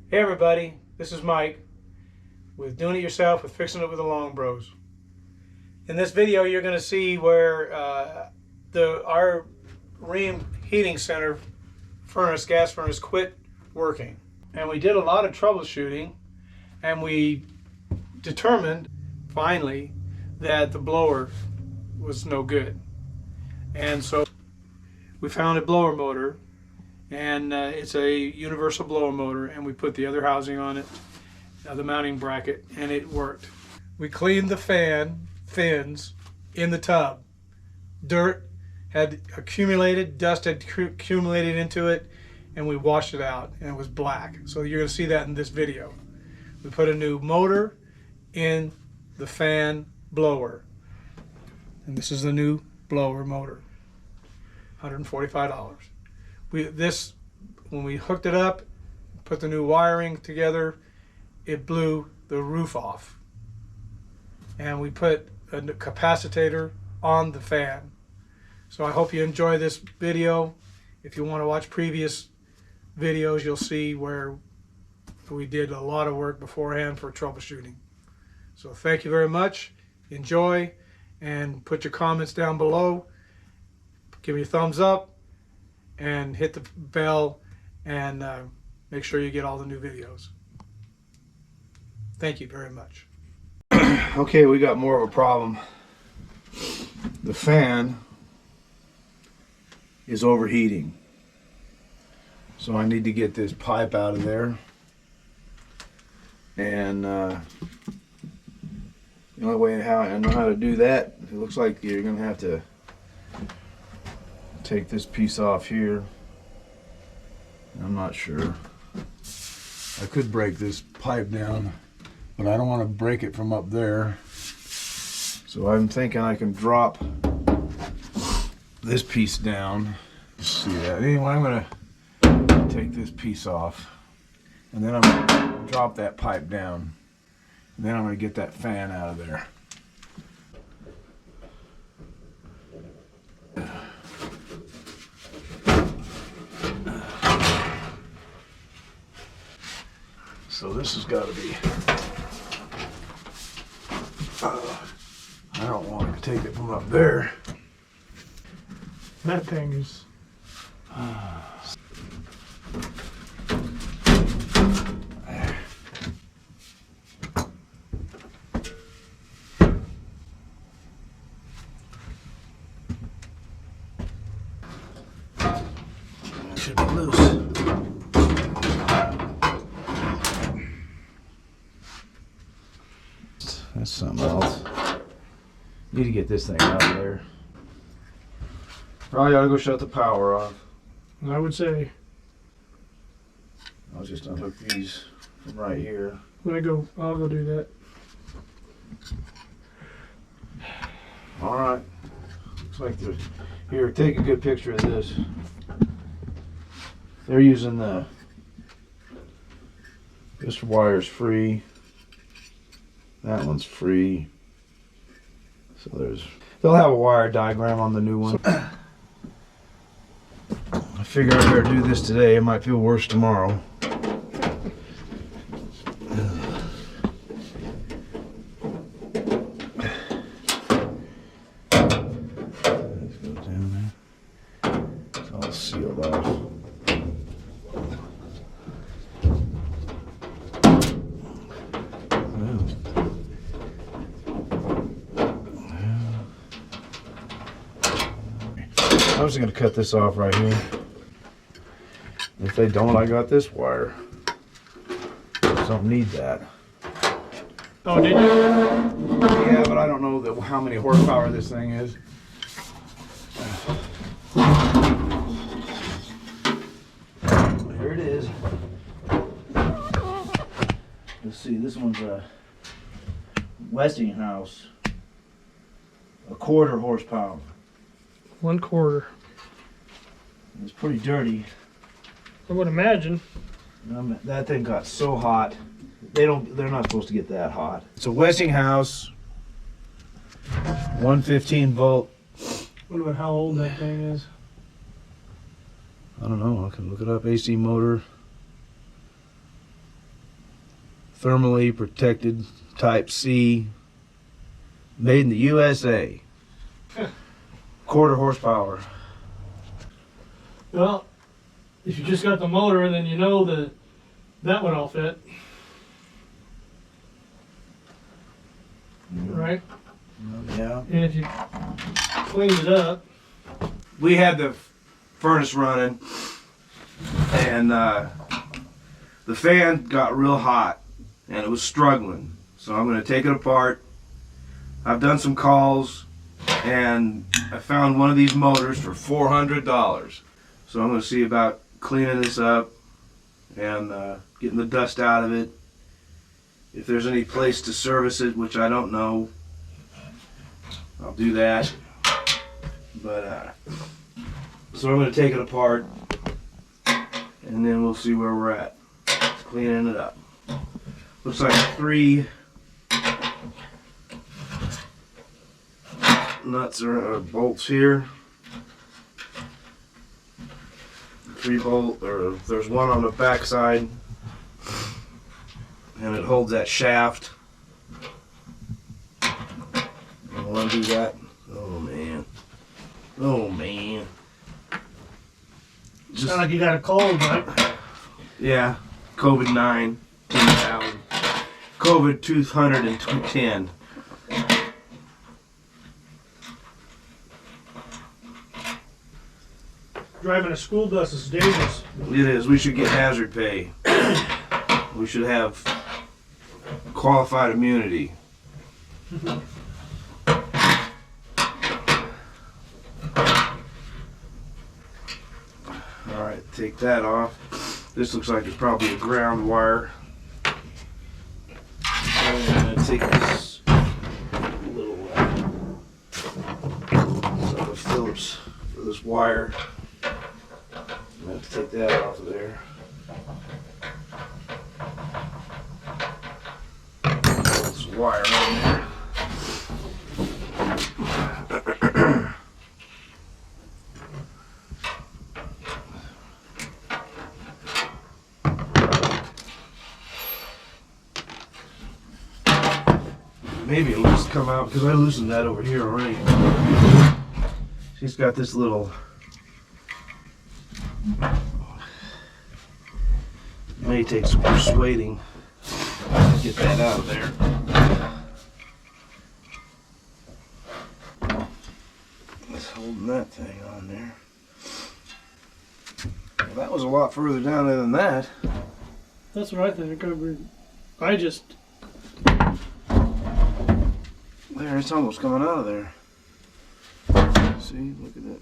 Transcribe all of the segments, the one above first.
Hey everybody, this is Mike with Doing It Yourself with Fixing It with the Long Bros. In this video you're going to see where our Rheem heating center gas furnace quit working. And we did a lot of troubleshooting and we determined finally that the blower was no good. And so we found a blower motor, and it's a universal blower motor, and we put the other housing on it, the mounting bracket, and it worked. We cleaned the fan fins in the tub. Dirt had accumulated, dust had accumulated into it, and we washed it out, and it was black. So you're going to see that in this video. We put a new motor in the fan blower, and this is the new blower motor, $145. When we hooked it up, put the new wiring together, it blew the roof off. And we put a capacitor on the fan. So I hope you enjoy this video. If you want to watch previous videos, you'll see where we did a lot of work beforehand for troubleshooting. So thank you very much. Enjoy, and put your comments down below. Give me a thumbs up and hit the bell, and make sure you get all the new videos. Thank you very much. Okay, we got more of a problem. The fan is overheating. So I need to get this pipe out of there. And the only way I know how to do that, it looks like you're going to have to take this piece off here. I'm not sure. I could break this pipe down, but I don't want to break it from up there. So I'm thinking I can drop this piece down. Let's see that. Anyway, I'm going to take this piece off, and then I'm going to drop that pipe down. And then I'm going to get that fan out of there. So this has got to be, I don't want to take it from up there. That thing is... It should be loose. That's something else. Need to get this thing out of there. Probably ought to go shut the power off. I would say, I'll just unhook these from right here. I'll go do that. Alright. Looks like there's... Here, take a good picture of this. They're using this wire's free. That one's free. So they'll have a wire diagram on the new one. I figure I better do this today. It might feel worse tomorrow. This goes down there. It's all sealed off. I'm just going to cut this off right here. If they don't, I got this wire. Don't need that. Oh, did you? Yeah, but I don't know how many horsepower this thing is. Here it is. Let's see, this one's a Westinghouse. A 1/4 horsepower. 1/4. It's pretty dirty. I would imagine. That thing got so hot. They're not supposed to get that hot. It's a Westinghouse 115 volt. Wonder about how old that thing is. I don't know. I can look it up. AC motor. thermally protected Type C, made in the USA. Quarter horsepower. Well, if you just got the motor, then you know that that would all fit. Right? Yeah. And if you cleaned it up. We had the furnace running, and the fan got real hot, and it was struggling. So I'm going to take it apart. I've done some calls, and I found one of these motors for $400. So I'm going to see about cleaning this up and getting the dust out of it. If there's any place to service it, which I don't know, I'll do that. But so I'm going to take it apart, and then we'll see where we're at cleaning it up. Looks like 3 nuts or bolts here. 3 bolt, or there's one on the back side, and it holds that shaft. I want to do that. Oh man. Oh man. Just sound like you got a cold, Mike. Yeah. COVID-9, 2000. COVID 210. Driving a school bus is dangerous. It is. We should get hazard pay. We should have qualified immunity. Alright, take that off. This looks like it's probably a ground wire. I'm going to take this little sort of Phillips for this wire. I'm going to have to take that off of there. This wire on there. Maybe it'll just come out because I loosened that over here already. She's got this little. May take some persuading to get that out of there. Just holding that thing on there. Well, that was a lot further down there than that. That's what I think. There, it's almost coming out of there. See, look at that.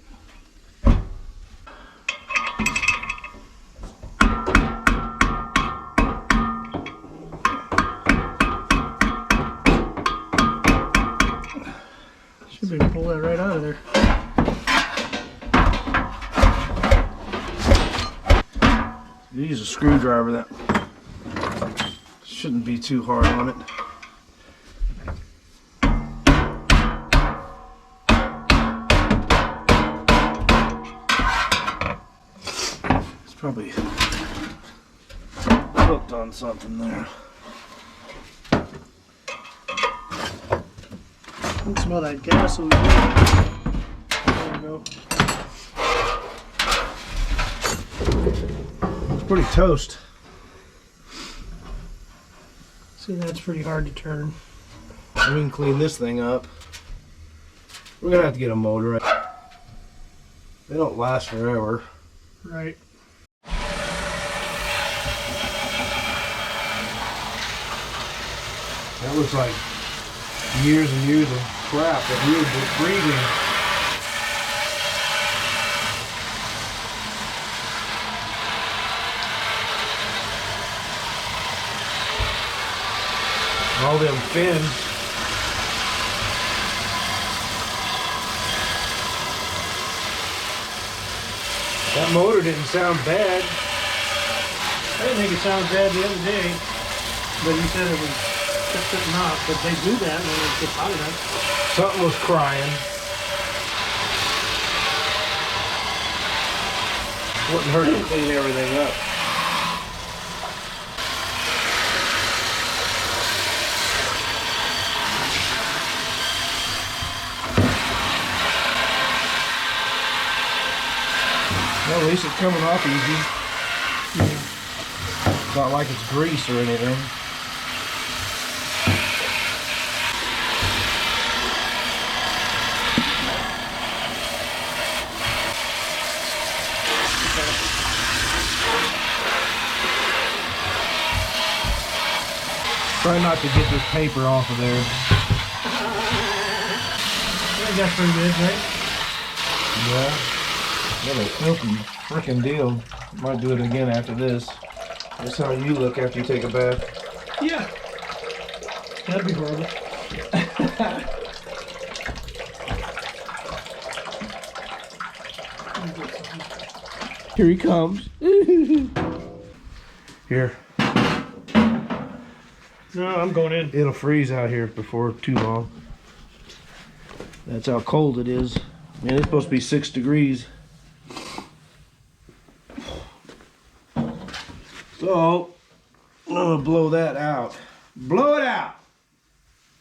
Should be pull that right out of there. Use a screwdriver. That shouldn't be too hard on it. It's probably hooked on something there. I can smell that gasoline. There we go. It's pretty toast. See, that's pretty hard to turn. We can clean this thing up. We're gonna have to get a motor. They don't last forever. Right. That looks like years and years of crap that we were breathing. All them fins. That motor didn't sound bad. I didn't think it sounded bad the other day, but you said it was just sitting off. But they do that when it gets hot enough. Something was crying. Wouldn't hurt to clean everything up. coming off easy. Yeah. It's not like it's grease or anything. Try not to get this paper off of there. I think that's pretty good, right? Yeah. What a filthy freaking deal. Might do it again after this. That's how you look after you take a bath. Yeah. That'd be horrible. Here he comes. Here. No, I'm going in. It'll freeze out here before too long. That's how cold it is. Man, it's supposed to be 6 degrees. So, I'm gonna blow that out. Blow it out!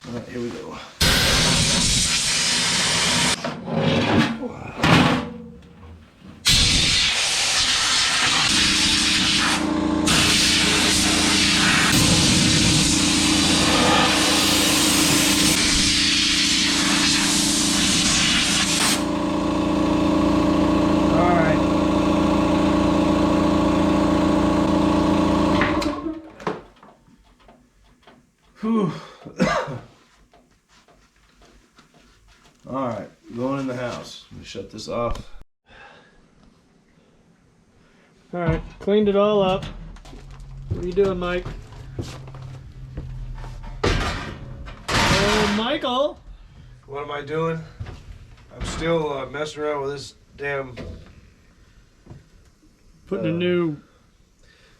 Alright, here we go. Whew. Alright, going in the house. Let me shut this off. All right, cleaned it all up. What are you doing, Mike? Oh, Michael! What am I doing? I'm still messing around with this damn... Putting a new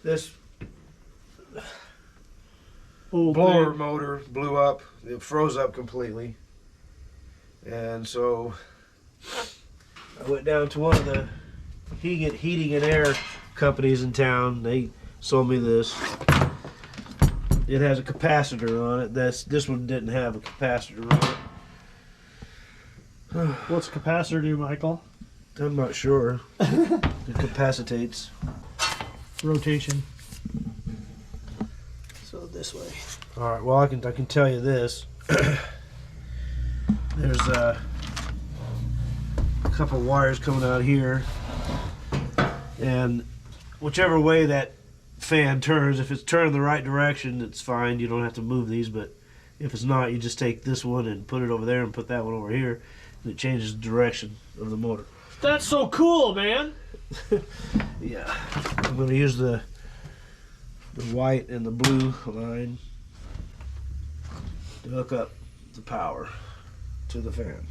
This old blower thing. motor blew up. It froze up completely. And so I went down to one of the heating and air companies in town. They sold me this. It has a capacitor on it. This one didn't have a capacitor on it. What's capacitor do, Michael? I'm not sure. It capacitates. Rotation. So this way. All right. Well, I can tell you this. There's a couple wires coming out here, and whichever way that fan turns, if it's turning the right direction, it's fine. You don't have to move these. But if it's not, you just take this one and put it over there, and put that one over here, and it changes the direction of the motor. That's so cool, man! Yeah, I'm going to use the white and the blue line to hook up the power to the fan.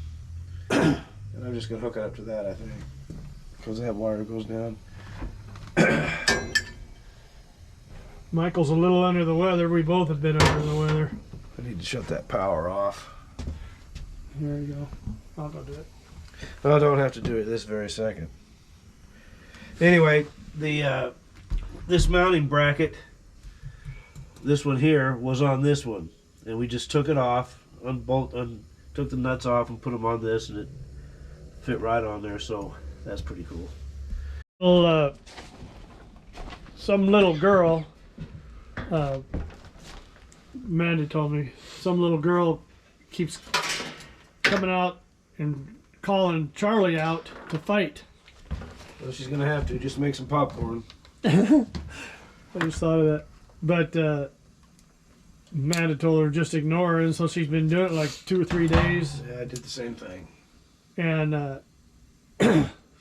And I'm just going to hook it up to that, I think, because that wire goes down. Michael's a little under the weather. We both have been under the weather. I need to shut that power off. Here you go. I'll go do it. I don't have to do it this very second. Anyway, the this mounting bracket, this one here, was on this one, and we just took it off, took the nuts off, and put them on this, and it fit right on there. So that's pretty cool. Well, some little girl, Mandy told me, some little girl keeps coming out and calling Charlie out to fight. Well, she's gonna have to just make some popcorn. I just thought of that. But Amanda told her just ignore her, and so she's been doing it like 2 or 3 days. Yeah, I did the same thing. And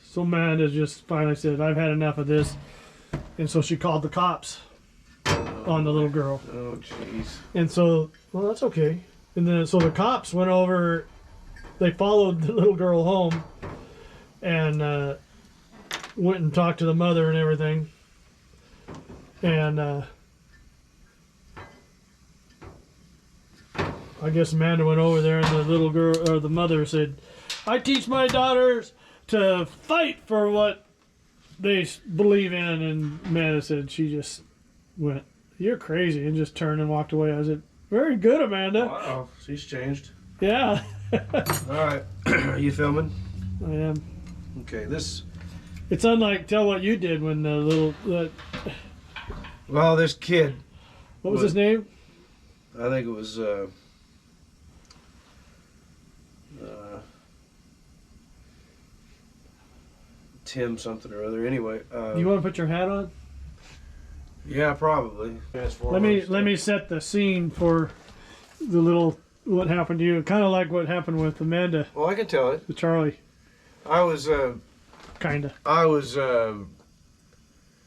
so Amanda just finally said, I've had enough of this. And so she called the cops on the little girl. Oh, jeez. And so, well, that's okay. And then so the cops went over, they followed the little girl home and went and talked to the mother and everything. And I guess Amanda went over there, and the little girl, or the mother, said, I teach my daughters to fight for what they believe in. And Amanda said she just went, you're crazy, and just turned and walked away. I said, very good, Amanda. Wow, she's changed. Yeah. All right, are you filming? I am. Okay, this It's unlike tell what you did when the little Well, this kid, what was his name? I think it was Tim something or other. Anyway, You want to put your hat on? yeah, probably. Let me set the scene for the little what happened to you. Kind of like what happened with Amanda, Well, I can tell it. with Charlie. I was Kinda.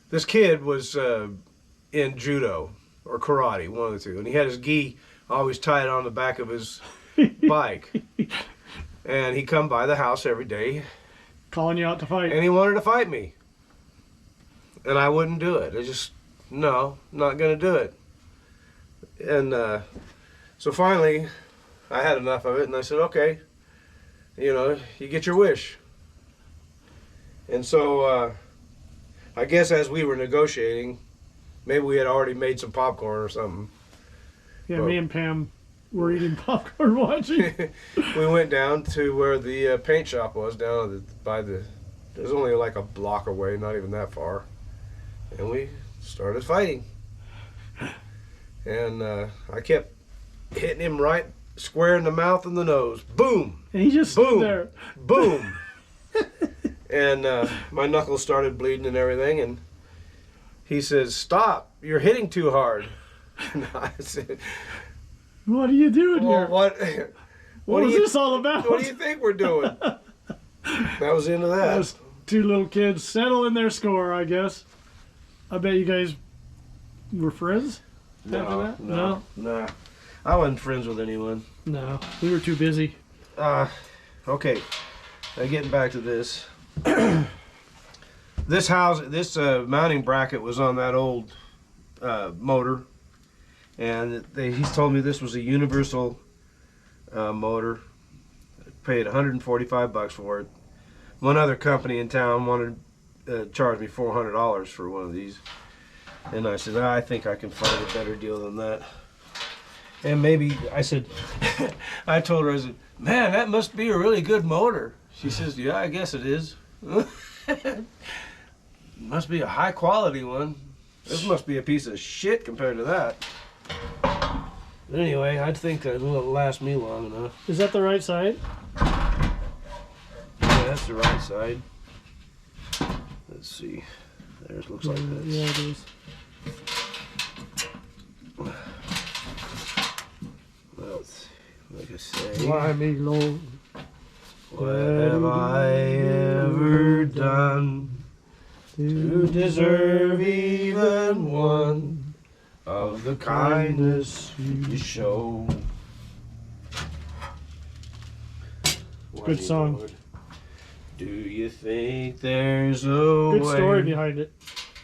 this kid was in judo or karate, one of the two, and he had his gi always tied on the back of his bike, and he come by the house every day, Calling you out to fight. and he wanted to fight me, and I wouldn't do it. I just no, not gonna do it, and so finally, I had enough of it, and I said, okay, you get your wish. And so, I guess as we were negotiating, maybe we had already made some popcorn or something. Yeah, Well- me and Pam were eating popcorn watching. We went down to where the paint shop was, by the. There's only like a block away, not even that far, and we started fighting. And I kept hitting him right square in the mouth and the nose. Boom, And he just stood boom, there. boom. And my knuckles started bleeding and everything, and he says, "Stop! You're hitting too hard." And I said, What are you doing "Well, here? what? What do was you, this all about? What do you think we're doing?" That was the end of that. Those two little kids settling their score, I guess. I bet you guys were friends after that? No. I wasn't friends with anyone. No, we were too busy. Okay. Now getting back to this. This mounting bracket was on that old motor, and he's told me this was a universal motor. I paid $145 for it. One other company in town wanted to charge me $400 for one of these, and I said, I think I can find a better deal than that. And maybe I said, I told her, I said, "Man, that must be a really good motor." She says, "Yeah, I guess it is." Must be a high quality one. This must be a piece of shit compared to that. But anyway, I'd think that it'll last me long enough. Is that the right side? Yeah, that's the right side. Let's see. Theirs looks like this. Yeah, it is. Well, like I say, Why me, Lord? what have I ever done to deserve even one of the kindness you show? Good song. Lord, do you think there's a Good way? story behind it.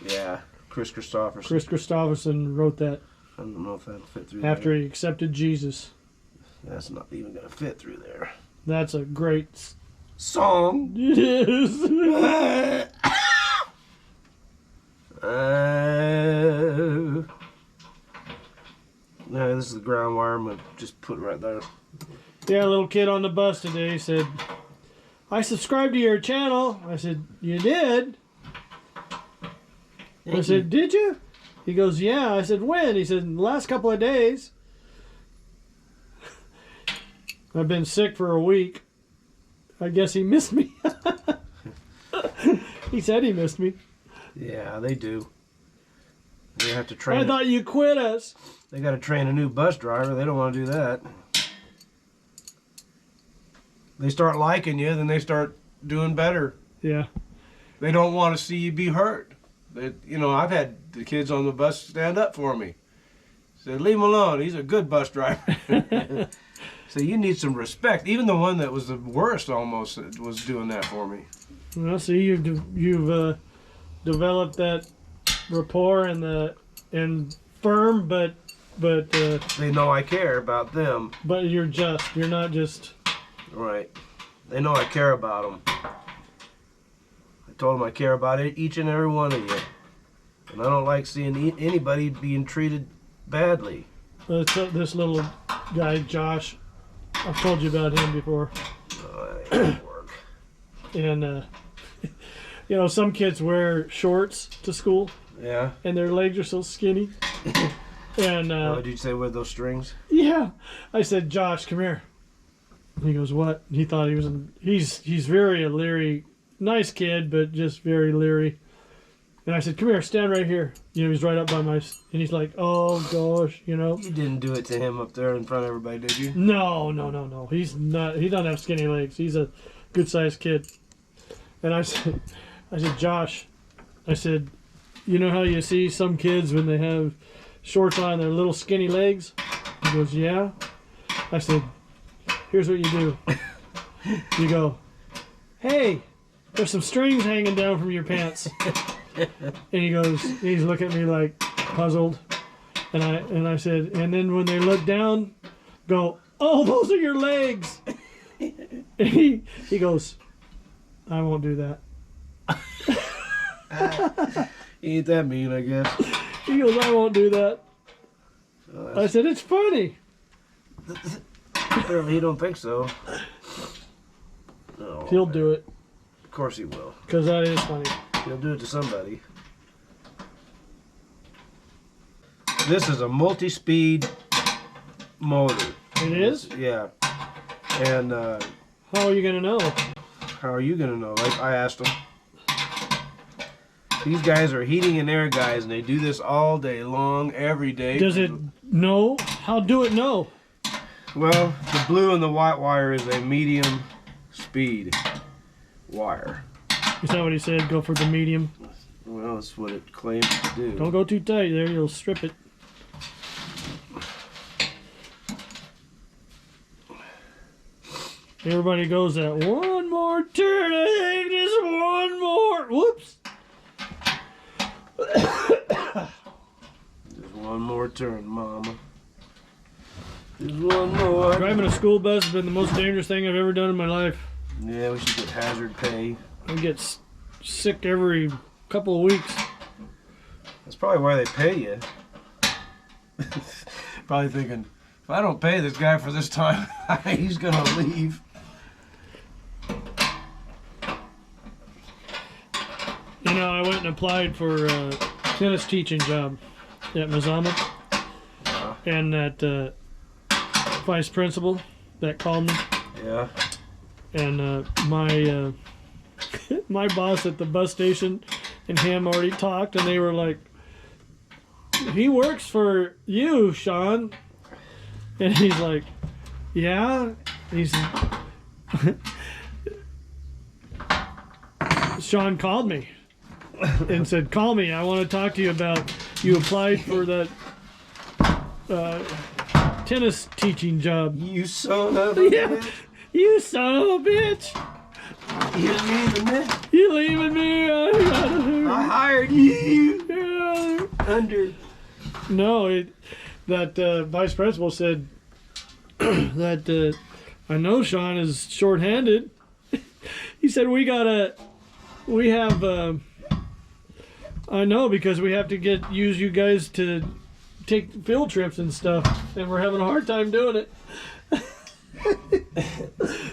Yeah, Chris Christopherson. Chris Christopherson wrote that I don't know if that'll fit through after there. he accepted Jesus. That's not even gonna fit through there. That's a great Song. It is. No, this is the ground wire. I'm gonna just put it right there. Yeah, a little kid on the bus today said, "I subscribed to your channel." I said, "You did?" I said, "Did you?" He goes, "Yeah." I said, "When?" He said, "In the last couple of days." I've been sick for a week. I guess he missed me. He said he missed me. Yeah, they do. They have to train. I thought you quit us. They got to train a new bus driver. They don't want to do that. They start liking you, then they start doing better. Yeah. They don't want to see you be hurt. I've had the kids on the bus stand up for me. Said, "Leave him alone. He's a good bus driver." So you need some respect. Even the one that was the worst almost was doing that for me. Well, see, you've developed that rapport and firm, but They know I care about them. you're not just. Right. They know I care about them. I told them I care about each and every one of you. And I don't like seeing anybody being treated badly. This little guy, Josh, I've told you about him before. That ain't gonna work. And You know, some kids wear shorts to school, Yeah. and their legs are so skinny. And Oh, did you say with those strings? yeah, I said, Josh, come here. And he goes, what? He thought he was. He's very leery, nice kid, but just very leery. And I said, come here, stand right here. You know, he's right up by my. And he's like, oh gosh, you know. You didn't do it to him up there in front of everybody, did you? No. He's not. He doesn't have skinny legs. He's a good-sized kid. And I said, Josh, I said, you know how you see some kids when they have shorts on their little skinny legs? He goes, yeah. I said, here's what you do. You go, hey, there's some strings hanging down from your pants. And he goes, he's looking at me like puzzled. And I said, and then when they look down, go, oh, those are your legs. And he goes, I won't do that. You ain't that mean, I guess. He goes, I won't do that. Oh, I said, it's funny. apparently, he don't think so. Oh, He'll man. do it, Of course he will. because that is funny. He'll do it to somebody. This is a multi-speed motor. It is? Yeah. And How are you going to know? how are you gonna know? Like I asked them. These guys are heating and air guys, and they do this all day long, every day. Does it know? How do it know? Well, the blue and the white wire is a medium speed wire. Is that what he said? Go for the medium. Well, that's what it claims to do. Don't go too tight there, you'll strip it. Everybody goes that one more turn, I think just one more. Whoops. Just one more turn, Mama. Just one more. Driving a school bus has been the most dangerous thing I've ever done in my life. Yeah, we should get hazard pay. I get sick every couple of weeks. That's probably why they pay you. Probably thinking, if I don't pay this guy for this time, he's gonna leave. You know, I went and applied for a tennis teaching job at Mazama. And that vice principal that called me. Yeah. And my my boss at the bus station and him already talked, and they were like, he works for you, Sean. And he's like, yeah. He's Sean called me and said, call me, I want to talk to you about, you applied for that tennis teaching job. You son of a Yeah. bitch. You son of a bitch. You leaving me? You leaving me? I hired you Yeah. under. No, that vice principal said that I know Sean is shorthanded. He said we have I know, because we have to use you guys to take field trips and stuff, and we're having a hard time doing it.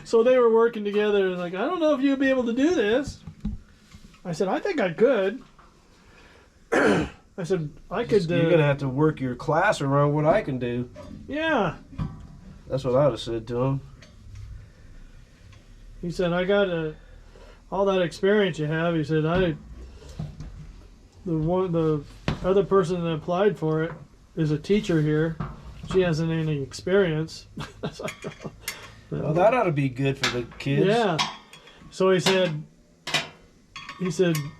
So they were working together, and like, I don't know if you'd be able to do this. I said, I think I could. I said, I could. You're gonna have to work your class around what I can do. Yeah. That's what I would have said to him. He said, I got all that experience you have. He said, the other person that applied for it is a teacher here. She hasn't any experience. Well, that ought to be good for the kids. Yeah. So he said,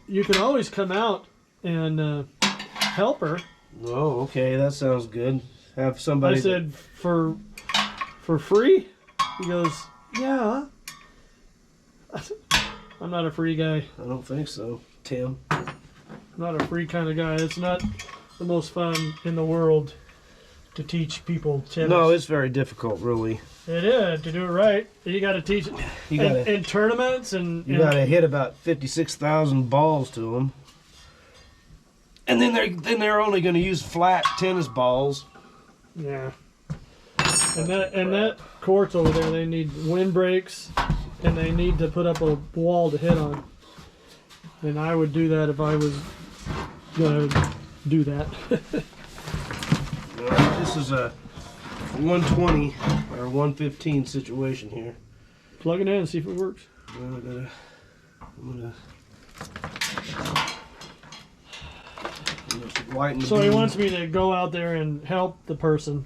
you can always come out and help her. Oh, okay, that sounds good. Have somebody. I said, for free? He goes, yeah. I said, I'm not a free guy. I don't think so, Tim. I'm not a free kind of guy. It's not the most fun in the world to teach people tennis. No, it's very difficult, really. It is, to do it right. You got to teach it You gotta, in tournaments and you gotta hit about 56,000 balls to them, and then they're only going to use flat tennis balls. yeah. And that courts over there, they need windbreaks, and they need to put up a wall to hit on. And I would do that if I was gonna do that. This is a 120 or 115 situation here. Plug it in and see if it works. I'm gonna whiten the So he beam. wants me to go out there and help the person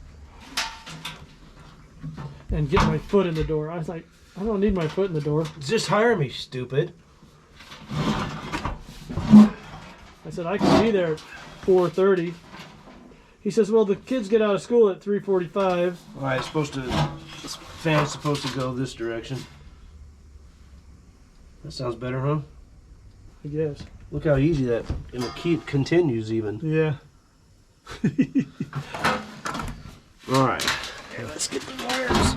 and get my foot in the door. I was like, I don't need my foot in the door. Just hire me, stupid. I said, I can be there at 4:30. He says, well, the kids get out of school at 3:45. All right, this fan's supposed to go this direction. That sounds better, huh? I guess. Look how easy that, and it continues even. Yeah. All right, let's get the wires.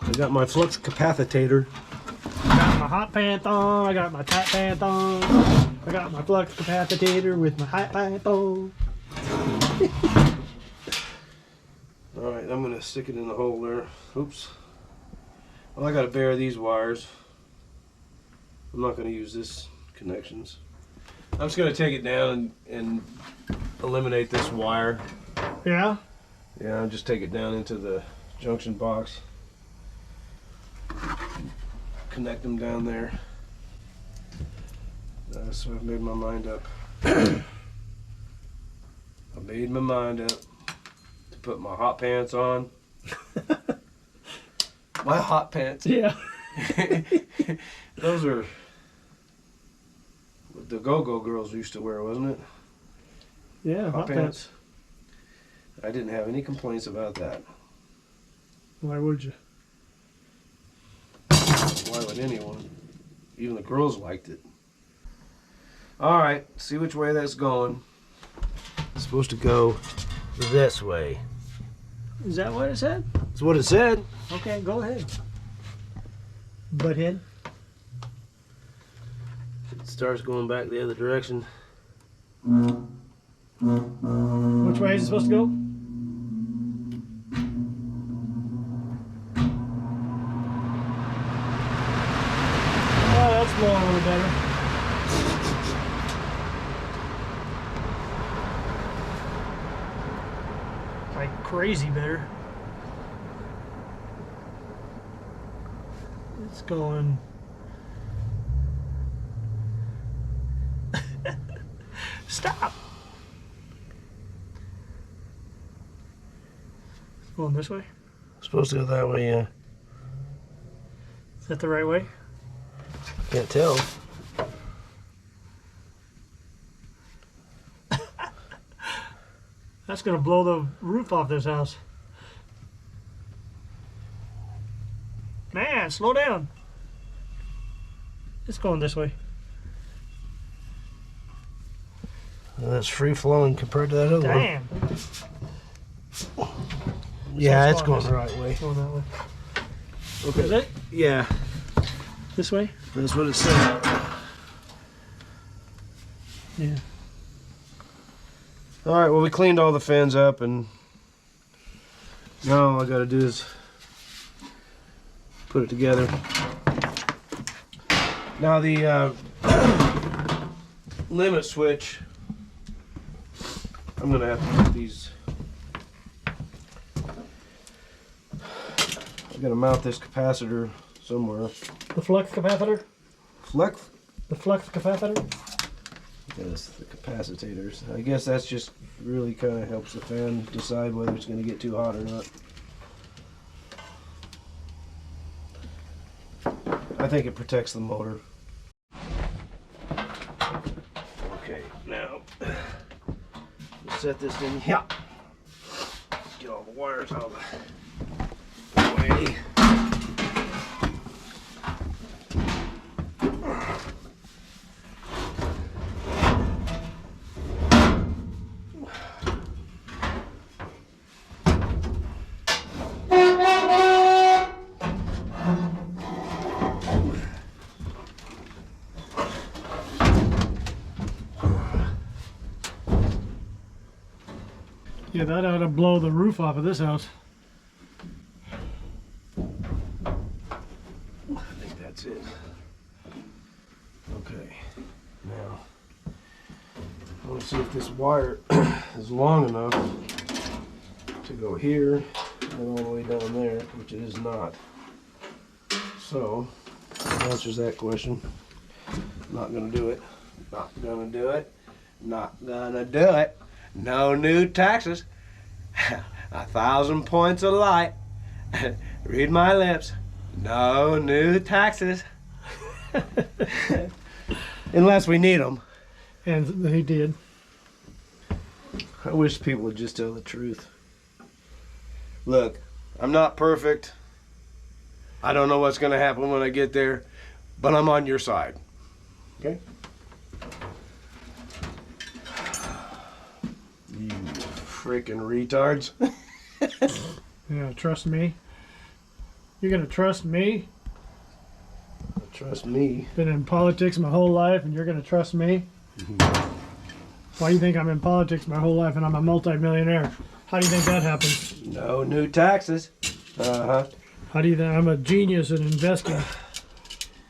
I got my flux capacitor. I got my hot pants on. I got my tight pants on. I got my flux capacitor with my hot pants on. All right, I'm gonna stick it in the hole there. Oops. Well, I gotta bare these wires. I'm not gonna use this connections. I'm just gonna take it down and eliminate this wire. Yeah? Yeah, I'll just take it down into the junction box. Connect them down there. So I've made my mind up. I made my mind up to put my hot pants on. My hot pants. Yeah. Those are what the go-go girls used to wear, wasn't it? Yeah, hot pants. I didn't have any complaints about that. Why would you? Why would anyone? Even the girls liked it. All right, see which way that's going. It's supposed to go this way. Is that what it said? That's what it said. Okay, go ahead. Butthead. It starts going back the other direction. Which way is it supposed to go? Oh, that's blowing a little better. Like crazy better. It's going. Stop. It's going this way. It's supposed to go that way, yeah. Is that the right way? Can't tell. That's gonna blow the roof off this house. Man, slow down. It's going this way. That's free flowing compared to that other one. Damn. Yeah, So it's going the right way. It's going that way. Okay. Is it? Yeah, This way? that's what it said. Yeah. All right, well, we cleaned all the fans up, and now all I got to do is put it together. Now the limit switch, I'm gonna have to put these. I gotta mount this capacitor somewhere. The flux capacitor? Flex. The flux capacitor? Yes, the capacitors. I guess that's just really kind of helps the fan decide whether it's going to get too hot or not. I think it protects the motor. Okay, now let's set this in here. Get all the wires out of the way. Yeah, that ought to blow the roof off of this house. I think that's it. Okay. see if this wire is long enough to go here and all the way down there, which it is not. So, that answers that question. Not gonna do it. Not gonna do it. Not gonna do it. No new taxes. 1,000 points of light. Read my lips. No new taxes. Unless we need them. And he did. I wish people would just tell the truth. Look, I'm not perfect. I don't know what's going to happen when I get there, but I'm on your side. Okay? You freaking retards. You gonna trust me? You're gonna trust me? Trust me. Been in politics my whole life, and you're gonna trust me? Why do you think I'm in politics my whole life and I'm a multi-millionaire? How do you think that happens? No new taxes. Uh-huh. How do you think I'm a genius in investing?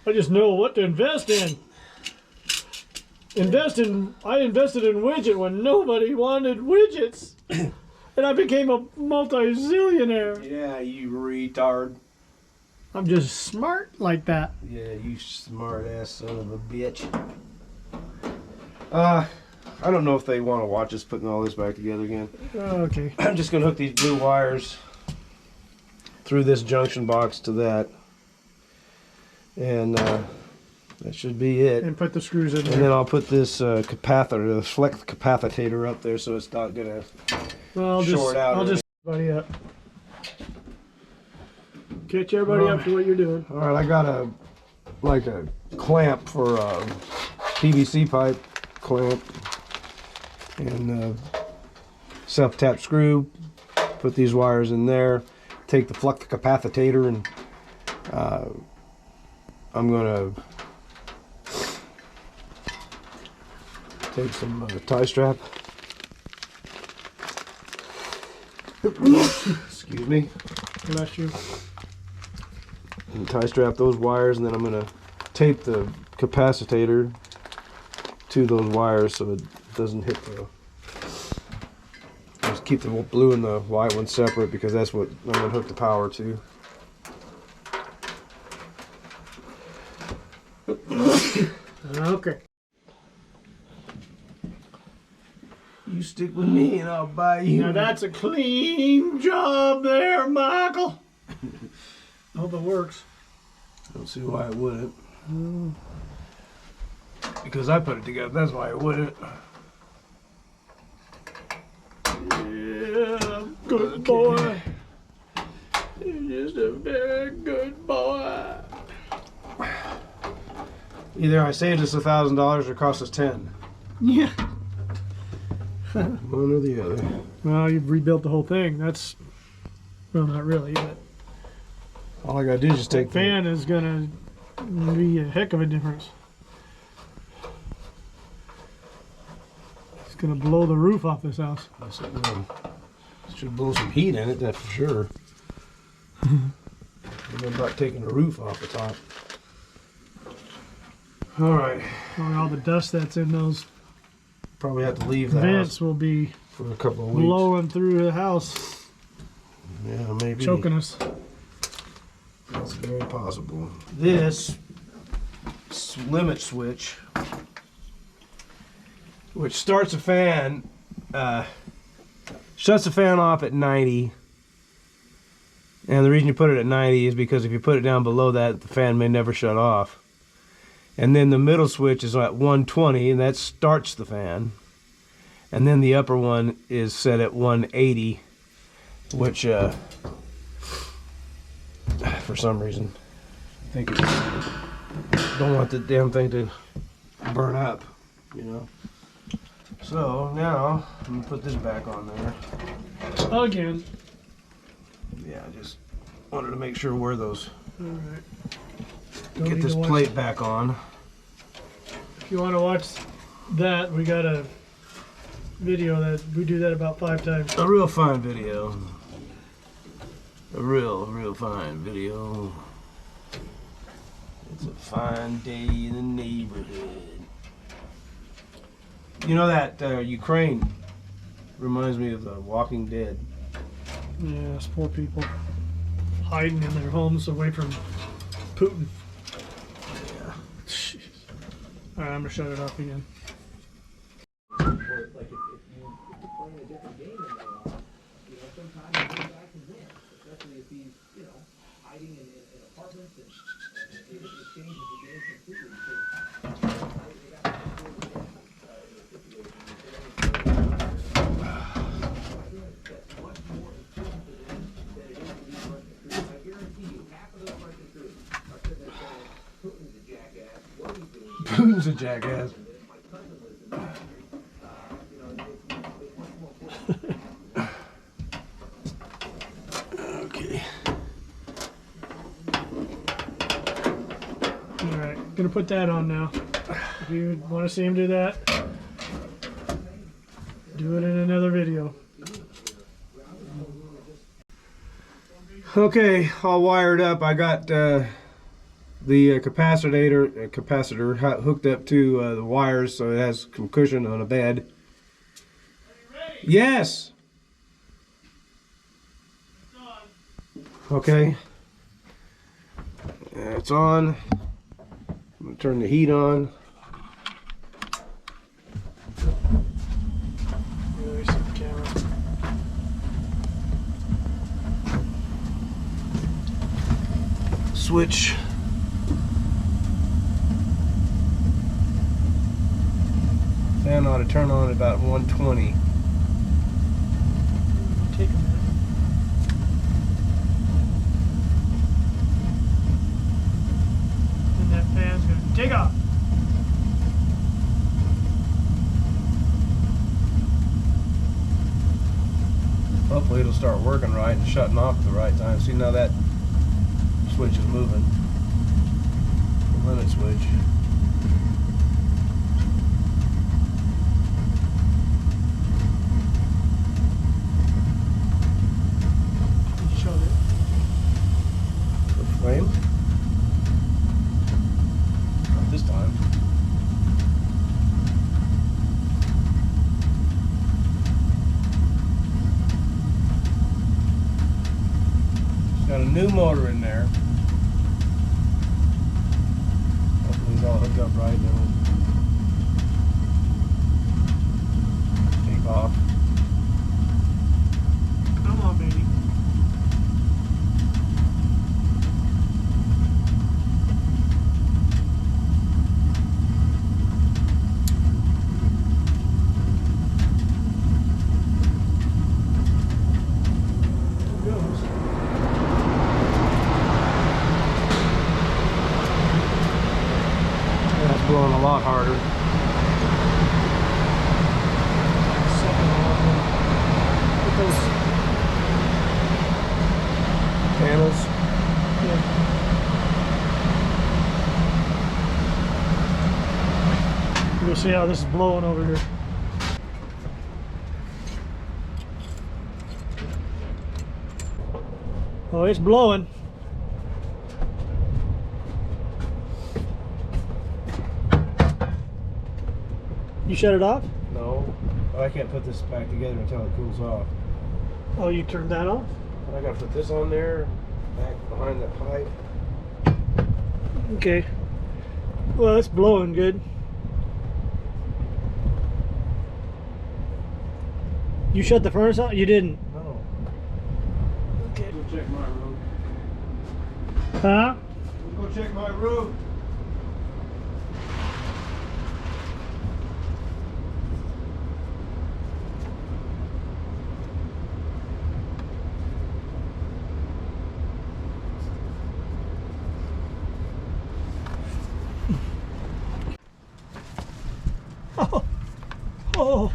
I just know what to invest in. I invested in widget when nobody wanted widgets. And I became a multi-zillionaire. Yeah, you retard. I'm just smart like that. Yeah, you smart ass son of a bitch. I don't know if they want to watch us putting all this back together again. Okay. I'm just gonna hook these blue wires through this junction box to that, and that should be it. And put the screws in And there. then I'll put this capacitor, the flex capacitor up there, so it's not gonna Well, short out. I'll just everybody up. Catch everybody up to what you're doing. All right, I got a clamp for PVC pipe clamp and self-tap screw. Put these wires in there. Take the flux capacitor and I'm gonna take some tie strap. Excuse me. Bless you. And tie strap those wires, and then I'm gonna tape the capacitor to those wires so it doesn't hit the. Just keep the blue and the white one separate because that's what I'm gonna hook the power to. Okay. You stick with me and I'll buy you. Now that's a clean job there, Michael. Hope it works. I don't see why it wouldn't. Because I put it together, that's why it wouldn't. Yeah, good boy. You're just a very good boy. Either I saved us $1,000 or cost us 10. Yeah. One or the other. Well, you've rebuilt the whole thing. That's, well, not really, but All I gotta do is just take the fan is gonna be a heck of a difference. It's gonna blow the roof off this house. Should blow some heat in it, that's for sure. I'm about taking the roof off the top. All right, All the dust that's in those probably have to leave the vents house will be for a couple of weeks. blowing through the house, Yeah, maybe. choking us. That's very possible. This limit switch, which starts a fan, shuts the fan off at 90. And the reason you put it at 90 is because if you put it down below that, the fan may never shut off. And then the middle switch is at 120, and that starts the fan. And then the upper one is set at 180, which for some reason I think it's, don't want the damn thing to burn up, you know. So now I'm gonna put this back on there. Again. Yeah, I just wanted to make sure where those. All right. Get this plate back on. If you want to watch that, we got a video that we do that about 5 times. A real fine video. A real fine video. It's a fine day in the neighborhood. You know that Ukraine reminds me of The Walking Dead. Yeah, it's poor people hiding in their homes away from Putin. Yeah. Jeez. All right, I'm gonna shut it off again. Putin's a jackass. Okay. All right, gonna put that on now. If you want to see him do that, do it in another video. Okay, all wired up. I got the capacitor hooked up to the wires, so it has some cushion on a bed. Yes. Okay. It's on. I'm gonna turn the heat on. There's the camera. Switch. Fan ought to turn on at about 120. Take a minute. And that fan's gonna take off. Hopefully it'll start working right and shutting off at the right time. See, now that switch is moving. The limit switch. You showed it. The flame. Not this time. It's got a new motor in there. Hopefully it's all hooked up right and it'll take off. Come on, baby. There it goes. That's blowing a lot harder. Second one. Put those. Panels. Yeah. We'll see how this is blowing over here. Oh, it's blowing. You shut it off? No, I can't put this back together until it cools off. Oh, you turned that off? I gotta put this on there, back behind the pipe. Okay. Well, it's blowing good. You shut the furnace off? You didn't. No. Okay. Go check my room. Huh? Go check my room. Oh. Oh.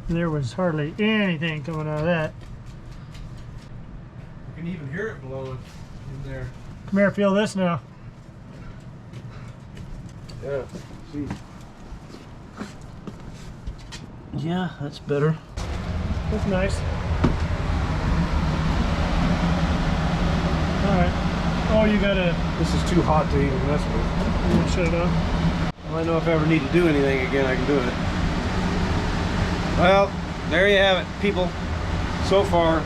There was hardly anything coming out of that. You can even hear it blowing in there. Come here, feel this now. Yeah, see. Yeah, that's better. That's nice. Alright. Oh, you gotta This is too hot to even mess with. shut it off. Well, I know if I ever need to do anything again, I can do it. Well, there you have it, people. So far,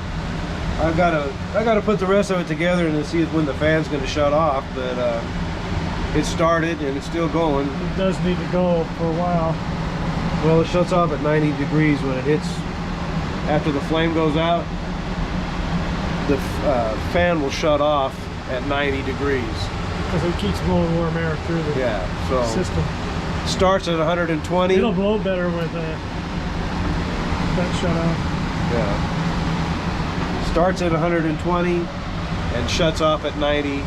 I gotta put the rest of it together and then see when the fan's gonna shut off. But it started and it's still going. It does need to go for a while. Well, it shuts off at 90 degrees when it hits. After the flame goes out, the fan will shut off at 90 degrees. Because it keeps blowing warm air through the So system. starts at 120. It'll blow better with that shut off. Yeah. Starts at 120 and shuts off at 90. And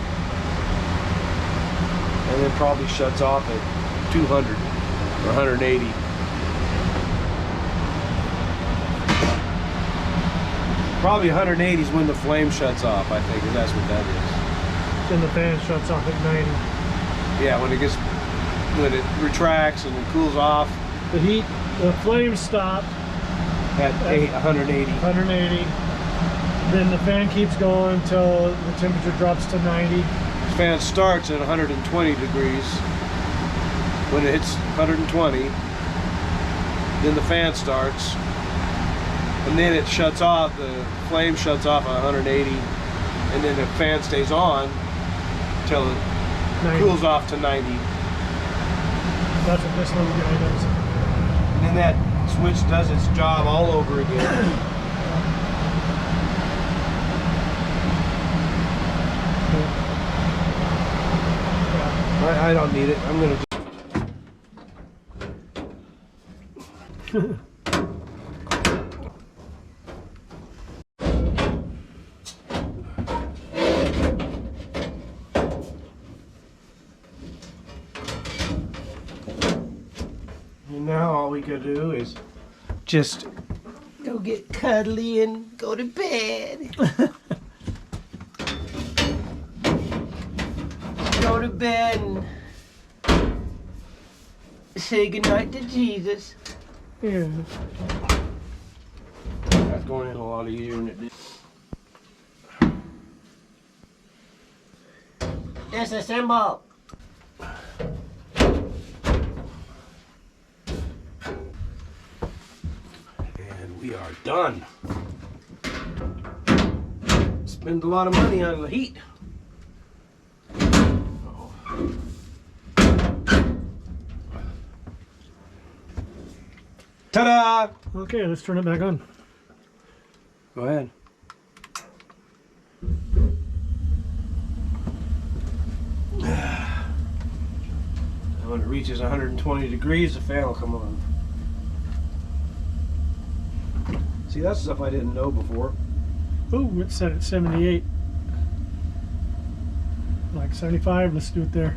then probably shuts off at 200 or 180. Probably 180 is when the flame shuts off, I think, and that's what that is. Then the fan shuts off at 90. Yeah, when it retracts and it cools off The flame stopped at 180. 180. Then the fan keeps going until the temperature drops to 90. The fan starts at 120 degrees. When it hits 120, then the fan starts, and then it shuts off. The flame shuts off at 180, and then the fan stays on until it 90. cools off to 90. That's what this little guy does. And then that switch does its job all over again. I don't need it. I'm gonna. And now all we could do is just go get cuddly and go to bed. Go to bed and say goodnight to Jesus. Yeah. That's going in a lot easier than it did. Disassemble. And we are done. Spend a lot of money on the heat. Ta-da! Okay, let's turn it back on. Go ahead. When it reaches 120 degrees, the fan will come on. See, that's stuff I didn't know before. Oh, it's set at 78. Like 75, let's do it there.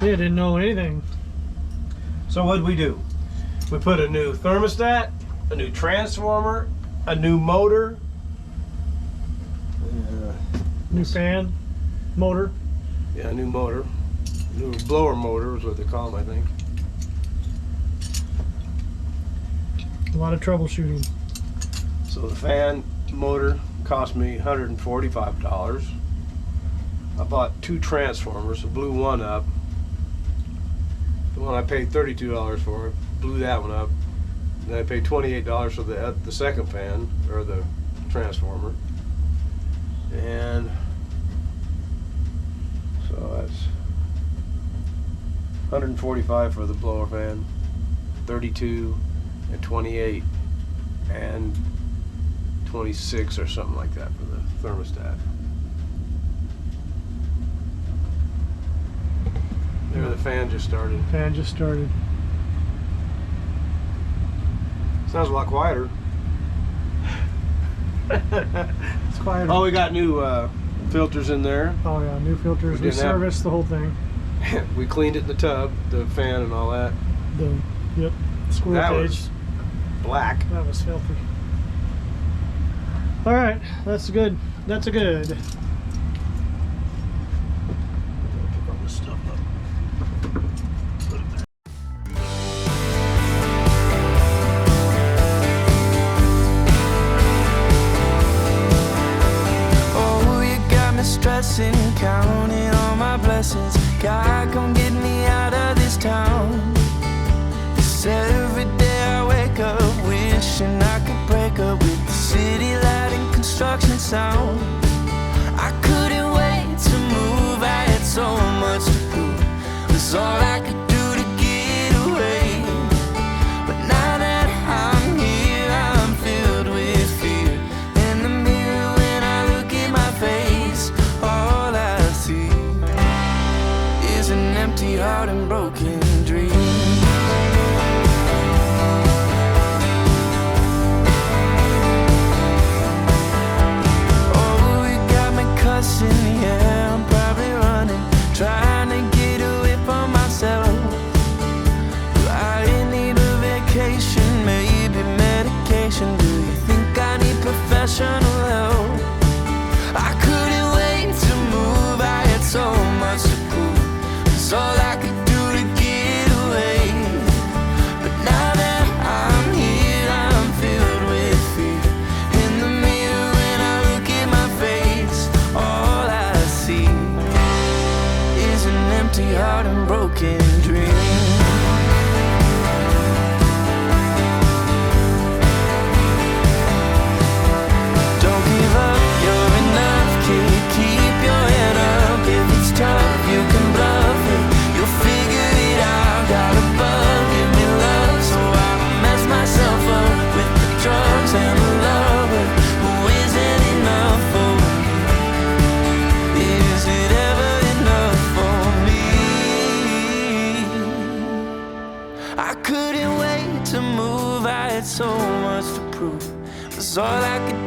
Yeah, didn't know anything. So what'd we do? We put a new thermostat, a new transformer, a new motor, New fan, motor. yeah, a new motor, new blower motor is what they call them, I think. A lot of troubleshooting. So the fan motor cost me $145. I bought two transformers, I blew one up. The one I paid $32 for, blew that one up. Then I paid $28 for the second fan, or the transformer. And so that's $145 for the blower fan, $32 and $28 and $26 or something like that for the thermostat. There, the fan just started. Fan just started. Sounds a lot quieter. It's quiet. Oh, we got new filters in there. Oh yeah, new filters. We We didn't have- serviced the whole thing. We cleaned it in the tub, the fan and all that. Yep, squirrel That cage. was black. That was filthy. All right, that's good. That's a good. Pick all this stuff up. Put it there. guessing, counting all my blessings. God, come get me out of this town. 'Cause every day I wake up wishing I could break up with the city light and construction sound. I couldn't wait to move, I had so much to prove. That's all I could do to get away. But now that I'm here, I'm filled with fear. In the mirror when I look at my face, all I see is an empty heart and broken dreams. Oh, you got me cussing, yeah, I'm probably running, trying to get away from myself. Do I need a vacation, maybe medication? Do you think I need professional help? I couldn't wait to move, I had so much to prove. It's all I could do to get away. But now that I'm here, I'm filled with fear. In the mirror when I look at my face, all I see is an empty heart and broken dreams. Don't give up, you're enough, kid. Keep your head up. If it's tough, you can bluff it. You'll figure it out. Got a bug, give me love, so I mess myself up with the drugs and the lover who isn't enough for me. Is it ever enough for me? I couldn't wait to move, I had so much to prove. Was all I could